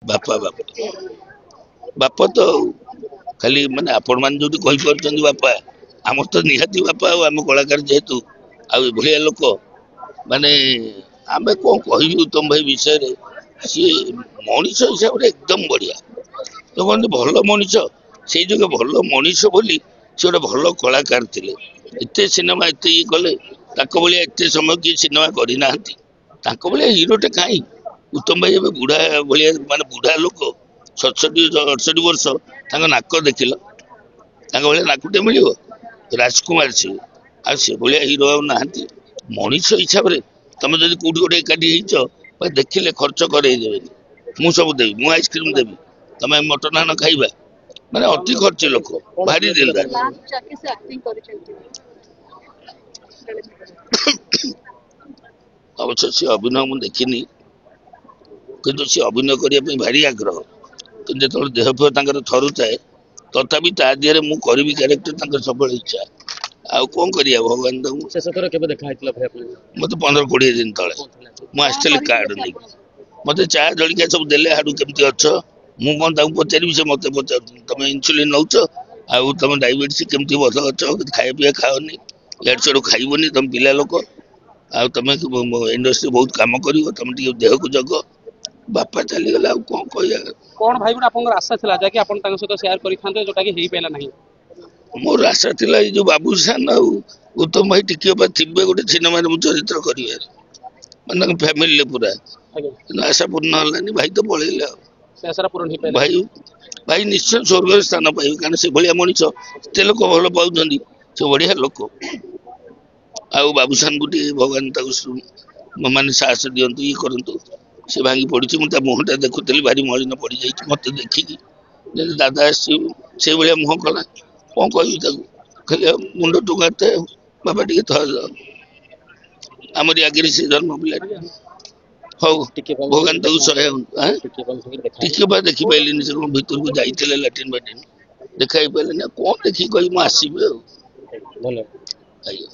ବାପା ବାପା ବାପା ତ ଖାଲି ମାନେ ଆପଣ ମାନେ ଯୋଉଠି କହିପାରୁଛନ୍ତି ବାପା, ଆମର ତ ନିହାତି ବାପା। ଆଉ ଆମ କଳାକାର ଯେହେତୁ ଆଉ ଏଭଳିଆ ଲୋକ ମାନେ ଆମେ କଣ କହିବି ଉତ୍ତମ ଭାଇ ବିଷୟରେ। ସିଏ ମଣିଷ ହିସାବରେ ଏକଦମ ବଢିଆ। ଦେଖନ୍ତୁ ଭଲ ମଣିଷ, ସେଇ ଯୋଗ ଭଲ ମଣିଷ ବୋଲି ସେ ଗୋଟେ ଭଲ କଳାକାର ଥିଲେ। ଏତେ ସିନେମା ଏତେ ଇଏ କଲେ, ତାଙ୍କ ଭଳିଆ ଏତେ ସମୟ କିଏ ସିନେମା କରିନାହାନ୍ତି। ତାଙ୍କ ଭଳିଆ ହିରୋଟେ କାହିଁ। ଉତ୍ତମ ଭାଇ ଏବେ ବୁଢା ଭଳିଆ ମାନେ ବୁଢା ଲୋକ, 67-68 ବର୍ଷ, ତାଙ୍କ ନାକ ଦେଖିଲ, ତାଙ୍କ ଭଳିଆ ନାକଟେ ମିଳିବ? ରାଜକୁମାର ସିଏ, ଆଉ ସେଭଳିଆ ହିରୋ ଆଉ ନାହାନ୍ତି। ମଣିଷ ହିସାବରେ ତମେ ଯଦି କୋଉଠି ଗୋଟେ ଏକାଠି ହେଇଛ, ଦେଖିଲେ ଖର୍ଚ୍ଚ କରେଇ ଦେବେନି। ମୁଁ ସବୁ ଦେବି, ମୁଁ ଆଇସ୍କ୍ରିମ ଦେବି, ତମେ ମଟନ ଆଣ ଖାଇବା। ମାନେ ଅତି ଖର୍ଚ୍ଚ ଲୋକ, ଭାରି ଦିଲଦାର। ଅବଶ୍ୟ ସେ ଅଭିନୟ ମୁଁ ଦେଖିନି, କିନ୍ତୁ ସେ ଅଭିନୟ କରିବା ପାଇଁ ଭାରି ଆଗ୍ରହ। କିନ୍ତୁ ଯେତେବେଳେ ଦେହ ଫେହ ତାଙ୍କର ଥରୁଥାଏ, ତଥାପି ତା ଦେହରେ ମୁଁ କରିବି କ୍ୟାରେକ୍ଟର, ତାଙ୍କର ସବୁବେଳେ ଇଚ୍ଛା। ଆଉ କଣ କରିବା, ଭଗବାନ ତାଙ୍କୁ। ଶେଷ ଥର କେବେ ଦେଖା ହେଇଥିଲା ଭାଇ ଆପଣଙ୍କୁ? ମତେ 15-20 ଦିନ ତଳେ ମୁଁ ଆସିଥିଲି କାର୍ଡ ନେଇକି। ମତେ ଚା ଜଳିଖିଆ ସବୁ ଦେଲେ, ହାଡୁ କେମିତି ଅଛ, ମୁଁ କଣ ତାଙ୍କୁ ପଚାରିବି, ସେ ମତେ ପଚାରୁଛନ୍ତି ତମେ ଇନ୍ସୁଲିନ ନଉଛ, ଆଉ ତମେ ଡାଇବେଟିସ କେମିତି ଭଲ ଅଛ, ଖାଇବା ପିଇବା ଖାଅନି, ଇଆଡୁ ସିଆଡୁ ଖାଇବନି, ତମେ ପିଲା ଲୋକ, ଆଉ ତମେ ଇଣ୍ଡଷ୍ଟ୍ରି ବହୁତ କାମ କରିବ, ତମେ ଟିକେ ଦେହକୁ ଜଗ। ବାପା ଚାଲିଗଲେ, ଆଉ କଣ କହିବା। କଣ ଭାଇ ଗୋଟେ ଆପଣଙ୍କର ଆଶା ଥିଲା ଯାକି ଆପଣ ତାଙ୍କ ସହିତ ସେୟାର କରିଥାନ୍ତେ, ଯୋଉଟା କି ହେଇପାରିଲା ନାହିଁ? ମୋର ଆଶା ଥିଲା ଏଇ ଯୋଉ ବାବୁସାନ ଆଉ ଉତ୍ତମ ଭାଇ ଟିକେ ଥିବେ ଗୋଟେ ସିନେମାରେ ମୁଁ ଚରିତ୍ର କରିବାରେ, ମାନେ ତାଙ୍କ ଫ୍ୟାମିଲିରେ ପୁରା। ଆଜ୍ଞା, କିନ୍ତୁ ଆଶା ପୂର୍ଣ୍ଣ ହେଲାନି, ଭାଇ ତ ପଳେଇଲେ ଆଉ। ସେ ଆଶାଟା ପୂରଣ ହେଇପାରିଲା। ଭାଇ ଭାଇ ନିଶ୍ଚୟ ସ୍ୱର୍ଗରେ ସ୍ଥାନ ପାଇବେ, କାରଣ ସେ ଭଳିଆ ମଣିଷ ଏତେ ଲୋକ ଭଲ ପାଉଛନ୍ତି, ସେ ବଢିଆ ଲୋକ। ଆଉ ବାବୁସାନଙ୍କୁ ଟିକେ ଭଗବାନ ତାକୁ ମାନେ ସାହସ ଦିଅନ୍ତୁ, ଇଏ କରନ୍ତୁ। ସେ ଭାଙ୍ଗି ପଡିଛି, ମୁଁ ତା ମୁହଁଟା ଦେଖୁଥିଲି, ଭାରି ମଳିନ ପଡିଯାଇଛି। ମତେ ଦେଖିକି ଯଦି ଦାଦା ଆସିଛି, ସେଇଭଳିଆ ମୁହଁ କଲା, କଣ କହିବି ତାକୁ। ଖାଲି ମୁଣ୍ଡ ଟୁଙ୍ଗାରିଥାଏ, ବାପା ଟିକେ ଥୟ, ଆମରି ଆଗରେ ସେ ଜନ୍ମ ପିଲା। ହଉ, ଟିକେ ଭଗବାନ ତାକୁ ସହାୟ ହୁଅନ୍ତୁ। ଦେଖା ଟିକେ ବା ଦେଖିପାରିଲିନି, ସେ କଣ ଭିତରକୁ ଯାଇଥିଲେ ଲାଟ୍ରିନ୍ ଫାଟ୍ରିନ୍, ଦେଖା ହେଇପାରିଲିନି। ଆଉ କଣ ଦେଖିକି କହିବି, ମୁଁ ଆସିବି ଆଉ। ଭଲ। ଆଜ୍ଞା।